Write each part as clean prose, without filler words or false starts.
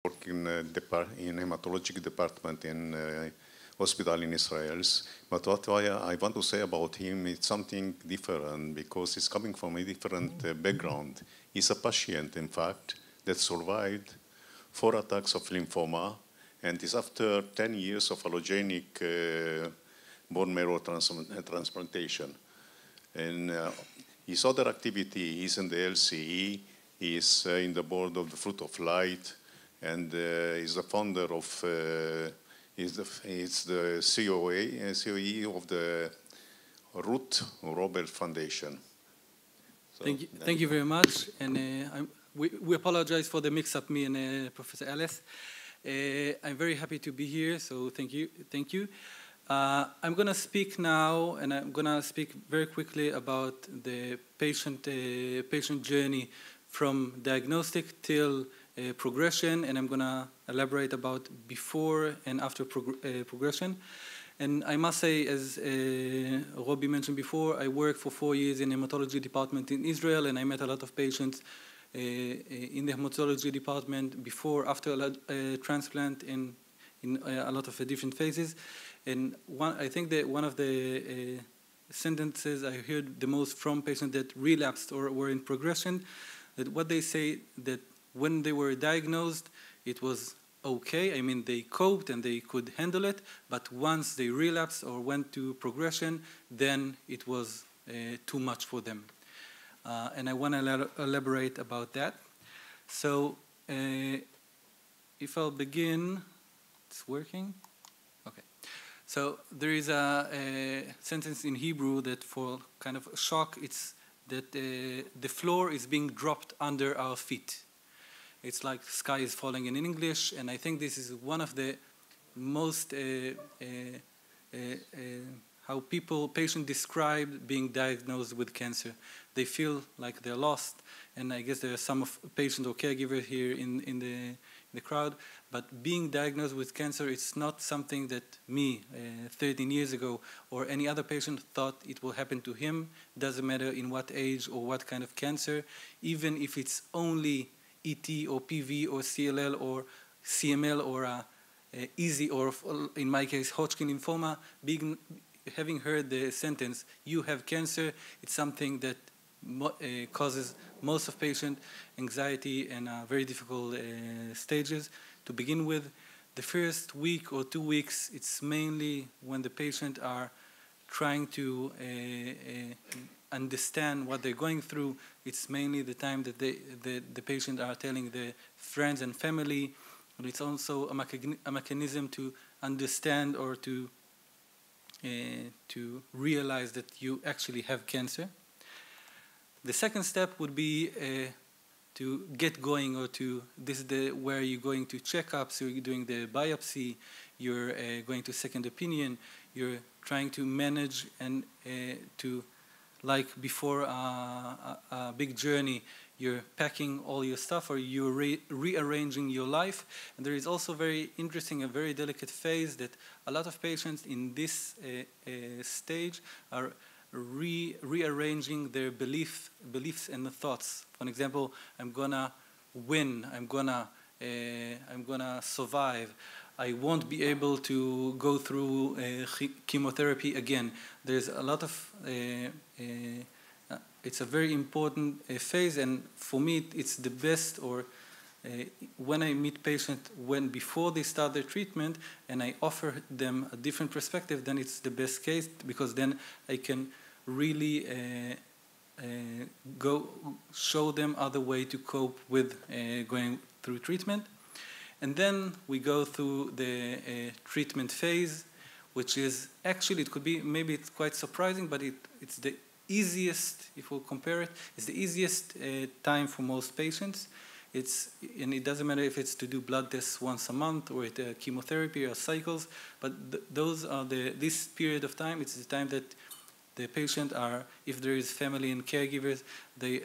work in hematologic department in hospital in Israel. But what I want to say about him is something different because he's coming from a different background. He's a patient, in fact, that survived 4 attacks of lymphoma and is after 10 years of allogenic bone marrow transplantation. And his other activity is in the LCE, he's in the board of the Fruit of Light, and he's the founder of, he's the COE of the Ruth Robert Foundation. So, thank you very much. And we apologize for the mix-up, me and Professor Alice. I'm very happy to be here, so thank you. I'm going to speak now, and I'm going to speak very quickly about the patient journey from diagnostic till progression, and I'm going to elaborate about before and after progression. And I must say, as Robbie mentioned before, I worked for 4 years in the hematology department in Israel, and I met a lot of patients in the hematology department before, after a transplant, in a lot of different phases. And I think that one of the sentences I heard the most from patients that relapsed or were in progression, that what they say that when they were diagnosed, it was okay. I mean, they coped and they could handle it, but once they relapsed or went to progression, then it was too much for them. And I want to elaborate about that. So if I'll begin, it's working? Okay. So there is a sentence in Hebrew that for kind of shock, it's that the floor is being dropped under our feet. It's like sky is falling in English, and I think this is one of the most how patients describe being diagnosed with cancer. They feel like they're lost, and I guess there are some patients or caregivers here in the crowd, but being diagnosed with cancer, it's not something that me, 13 years ago, or any other patient thought it will happen to him. Doesn't matter in what age or what kind of cancer, even if it's only ET or PV or CLL or CML or easy, or in my case, Hodgkin lymphoma, having heard the sentence, you have cancer, it's something that causes most of patient anxiety and very difficult stages. To begin with, the first week or 2 weeks, it's mainly when the patient are trying to understand what they're going through. It's mainly the time that the patient are telling the friends and family, but it's also a mechanism to understand or to realize that you actually have cancer. The second step would be to get going, or this is where you're going to checkups, so you're doing the biopsy, you're going to second opinion, you're trying to manage and to, like before a big journey, you're packing all your stuff, or you're rearranging your life. And there is also very interesting and very delicate phase that a lot of patients in this stage are rearranging their beliefs and the thoughts. For example, I'm gonna win, I'm gonna survive, I won't be able to go through chemotherapy again. There's a lot of it's a very important phase, and for me it's the best, or when I meet patients before they start their treatment and I offer them a different perspective, then it's the best case, because then I can really show them other way to cope with going through treatment. And then we go through the treatment phase, which is actually, it could be, maybe it's quite surprising, but it's the easiest, if we'll compare it, it's the easiest time for most patients. And it doesn't matter if it's to do blood tests once a month or chemotherapy or cycles, but those are this period of time, it's the time that the patient are, if there is family and caregivers, they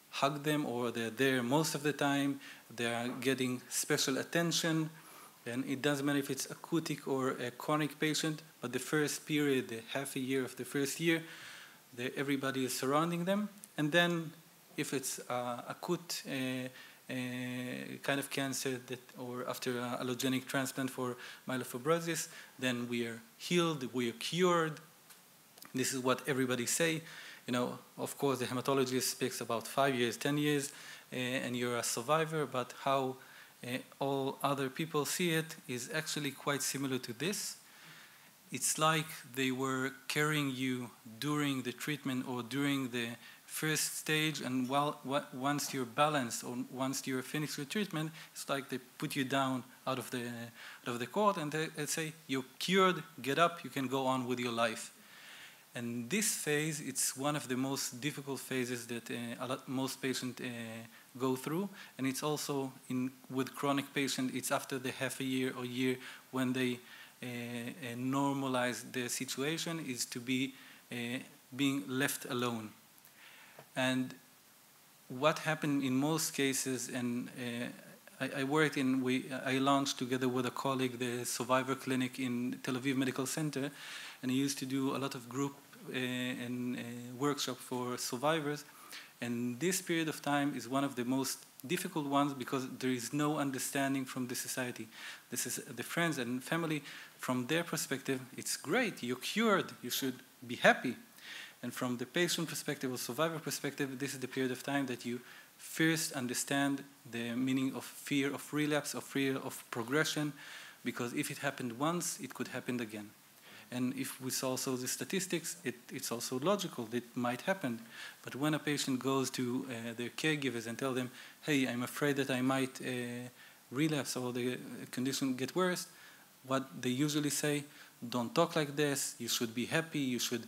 hug them, or they're there most of the time, they are getting special attention, and it doesn't matter if it's acute or a chronic patient, but the first period, the half a year of the first year, everybody is surrounding them. And then if it's acute kind of cancer or after allogenic transplant for myelofibrosis, then we are healed, we are cured. This is what everybody say. Of course, the hematologist speaks about 5 years, 10 years, and you're a survivor, but how all other people see it is actually quite similar to this. It's like they were carrying you during the treatment or during the first stage, and once you're balanced or once you're finished with treatment, it's like they put you down out of the court and they say, you're cured, get up, you can go on with your life. And this phase, it's one of the most difficult phases that most patients go through. And it's also, with chronic patients, it's after the half a year or year when they normalize their situation, is to be being left alone. And what happened in most cases, and I launched together with a colleague the Survivor Clinic in Tel Aviv Medical Center, and I used to do a lot of group and workshop for survivors. And this period of time is one of the most difficult ones because there is no understanding from the society. This is the friends and family. From their perspective, it's great, you're cured, you should be happy. And from the patient perspective or survivor perspective, this is the period of time that you first understand the meaning of fear of relapse, of fear of progression, because if it happened once, it could happen again. And if we saw also the statistics, it's also logical that it might happen. But when a patient goes to their caregivers and tell them, hey, I'm afraid that I might relapse or the condition get worse, what they usually say, don't talk like this, you should be happy, you should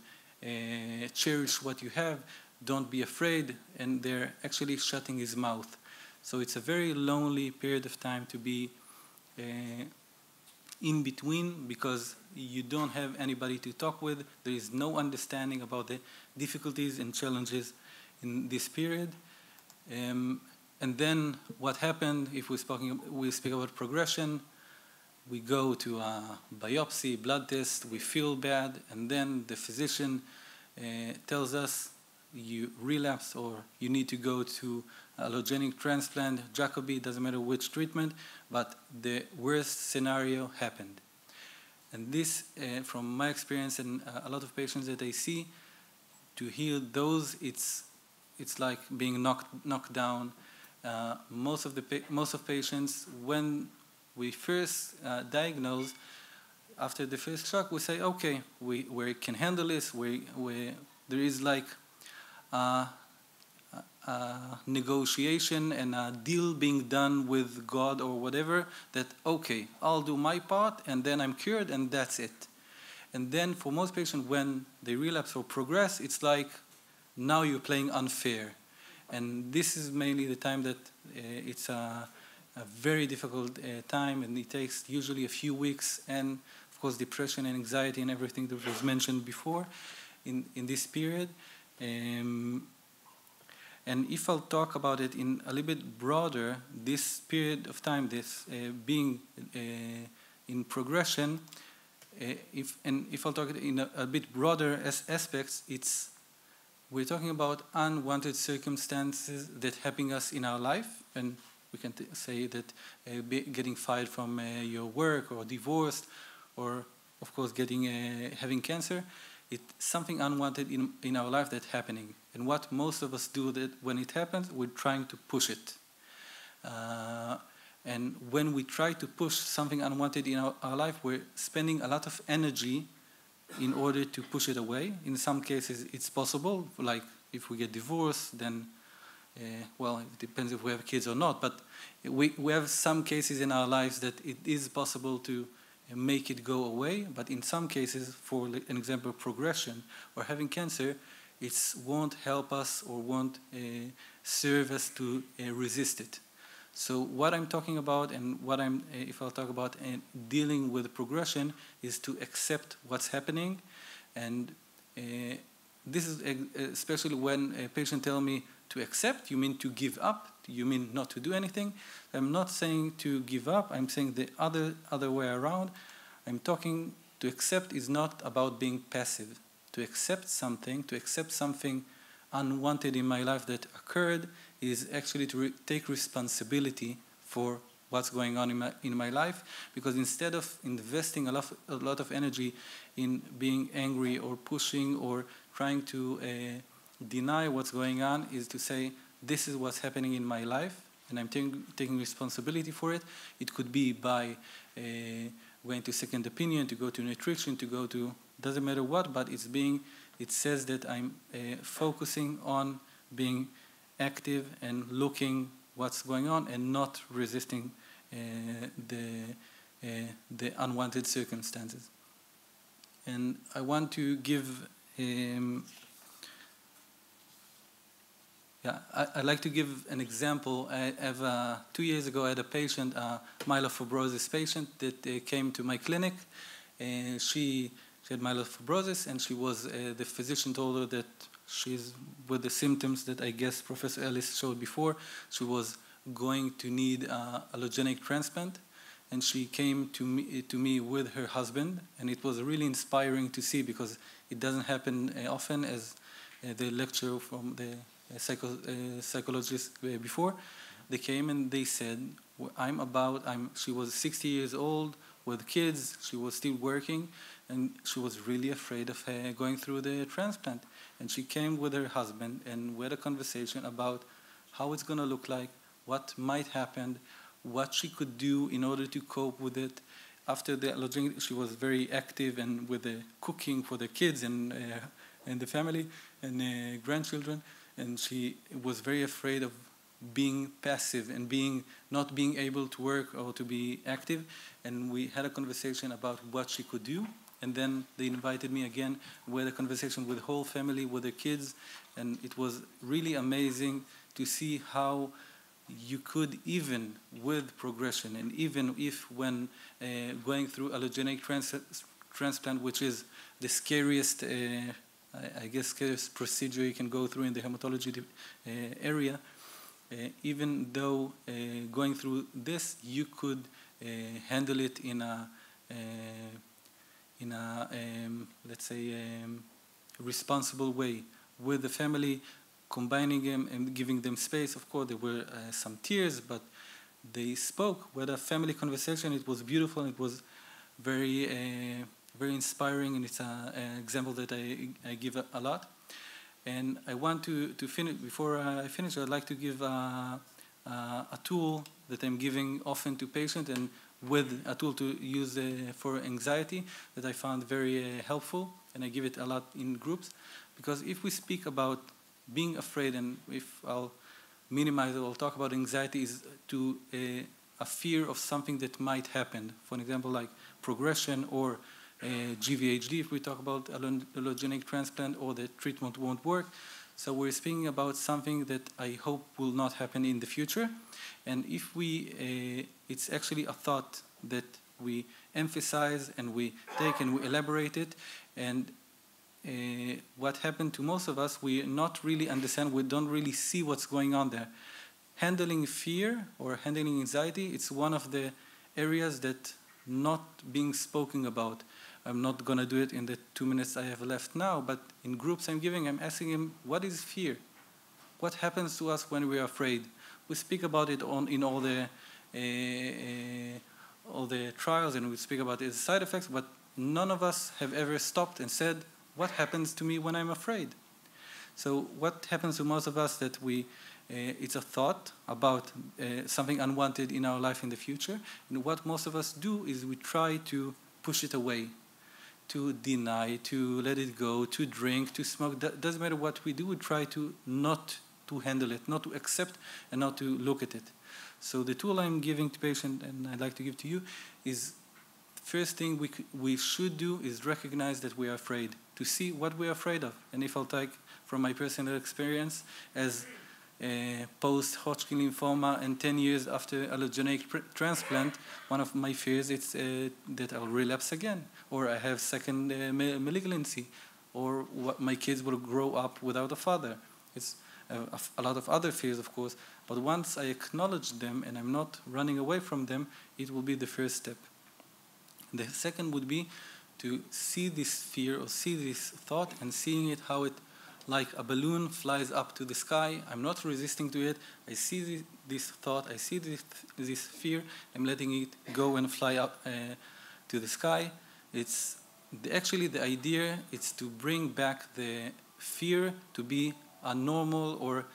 cherish what you have, don't be afraid, and they're actually shutting his mouth. So it's a very lonely period of time to be in between, because you don't have anybody to talk with. There is no understanding about the difficulties and challenges in this period. And then what happened, if we speak about progression, we go to a biopsy, blood test, we feel bad, and then the physician tells us you relapse or you need to go to allogenic transplant, Jacobi, doesn't matter which treatment, but the worst scenario happened. And this, from my experience and a lot of patients that I see, to heal those, it's like being knocked down. Most of patients, when we first diagnose, after the first shock, we say, okay, we can handle this. There is like a negotiation and a deal being done with God or whatever, that, okay, I'll do my part, and then I'm cured, and that's it. And then for most patients, when they relapse or progress, it's like, now you're playing unfair. And this is mainly the time that it's a very difficult time, and it takes usually a few weeks, and of course depression and anxiety and everything that was mentioned before in this period. And if I'll talk about it in a little bit broader, this period of time, this being in progression, if I'll talk in a bit broader aspects, we're talking about unwanted circumstances that happen us in our life, and we can say that getting fired from your work, or divorced, or of course having cancer. It's something unwanted in our life that's happening. And what most of us do, that when it happens, we're trying to push it. And when we try to push something unwanted in our life, we're spending a lot of energy in order to push it away. In some cases, it's possible. Like if we get divorced, then, well, it depends if we have kids or not. But we have some cases in our lives that it is possible to make it go away. But in some cases, for an example, progression or having cancer, it won't help us or won't serve us to resist it. So what I'm talking about, and if I'll talk about dealing with progression, is to accept what's happening. And this is especially when a patient tells me to accept, you mean to give up? You mean not to do anything? I'm not saying to give up. I'm saying the other way around. I'm talking to accept is not about being passive. To accept something unwanted in my life that occurred, is actually to take responsibility for what's going on in my life, because instead of investing a lot of energy in being angry or pushing or trying to deny what's going on, is to say, this is what's happening in my life, and I'm taking responsibility for it. It could be by going to second opinion, to go to nutrition, to go to, doesn't matter what, but it says that I'm focusing on being active and looking what's going on and not resisting the unwanted circumstances. And I want to give I'd like to give an example. I have 2 years ago, I had a patient, a myelofibrosis patient, that came to my clinic. She had myelofibrosis, and the physician told her that she's with the symptoms that I guess Professor Ellis showed before. She was going to need allogeneic transplant, and she came to me with her husband, and it was really inspiring to see, because it doesn't happen often, as the lecture from the psychologist before. They came and they said, she was 60 years old with kids, she was still working, and she was really afraid of going through the transplant. And she came with her husband, and we had a conversation about how it's going to look like, what might happen, what she could do in order to cope with it. After the allogeneic, she was very active and with the cooking for the kids and the family and grandchildren. And she was very afraid of being passive and not being able to work or to be active. And we had a conversation about what she could do. And then they invited me again. We had a conversation with the whole family, with the kids. And it was really amazing to see how you could, even with progression, and even if when going through allogeneic transplant, which is the scariest scariest procedure you can go through in the hematology area, even though going through this, you could handle it in a let's say responsible way with the family, combining them and giving them space. Of course, there were some tears, but they spoke. We had a family conversation. It was beautiful. It was very inspiring, and it's an example that I give a lot. And I want to finish. Before I finish, I'd like to give a tool that I'm giving often to patients, and with a tool to use for anxiety that I found very helpful, and I give it a lot in groups. Because if we speak about being afraid, and if I'll minimize it, I'll talk about anxiety is to a fear of something that might happen. For example, like progression or GVHD, if we talk about allogeneic transplant, or the treatment won't work. So we're speaking about something that I hope will not happen in the future. And if it's actually a thought that we emphasize and we take and we elaborate it. And what happened to most of us, we not really understand, we don't really see what's going on there. Handling fear or handling anxiety, it's one of the areas that not being spoken about. I'm not going to do it in the 2 minutes I have left now, but in groups I'm asking him, what is fear? What happens to us when we are afraid? We speak about it in all the trials, and we speak about its side effects, but none of us have ever stopped and said, what happens to me when I'm afraid? So what happens to most of us that it's a thought about something unwanted in our life in the future, and what most of us do is we try to push it away, to deny, to let it go, to drink, to smoke. Doesn't matter what we do, we try to not to handle it, not to accept, and not to look at it. So the tool I'm giving to patients, and I'd like to give to you, is first thing we should do is recognize that we are afraid, to see what we're afraid of. And if I'll take from my personal experience as post-Hodgkin lymphoma and 10 years after allogeneic transplant, one of my fears is that I'll relapse again, or I have second malignancy, or my kids will grow up without a father. It's a lot of other fears, of course, but once I acknowledge them and I'm not running away from them, it will be the first step. The second would be to see this fear or see this thought and seeing it how it like a balloon flies up to the sky. I'm not resisting to it. I see this thought, I see this fear, I'm letting it go and fly up to the sky. It's actually the idea is to bring back the fear to be a normal or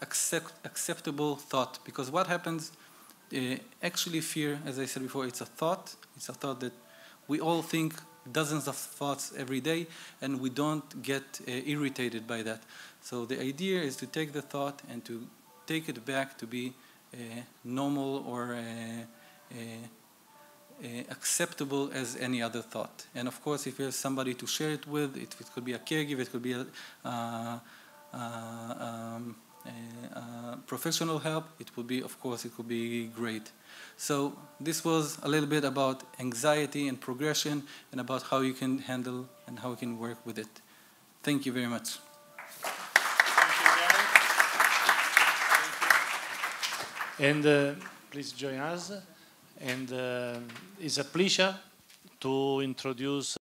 acceptable thought. Because what happens, actually fear, as I said before, it's a thought. It's a thought that we all think dozens of thoughts every day, and we don't get irritated by that. So the idea is to take the thought and to take it back to be normal or acceptable as any other thought. And of course, if you have somebody to share it with, it could be a caregiver, it could be professional help, it would be, of course, it could be great. So this was a little bit about anxiety and progression and about how you can handle and how you can work with it. Thank you very much. And please join us. And it's a pleasure to introduce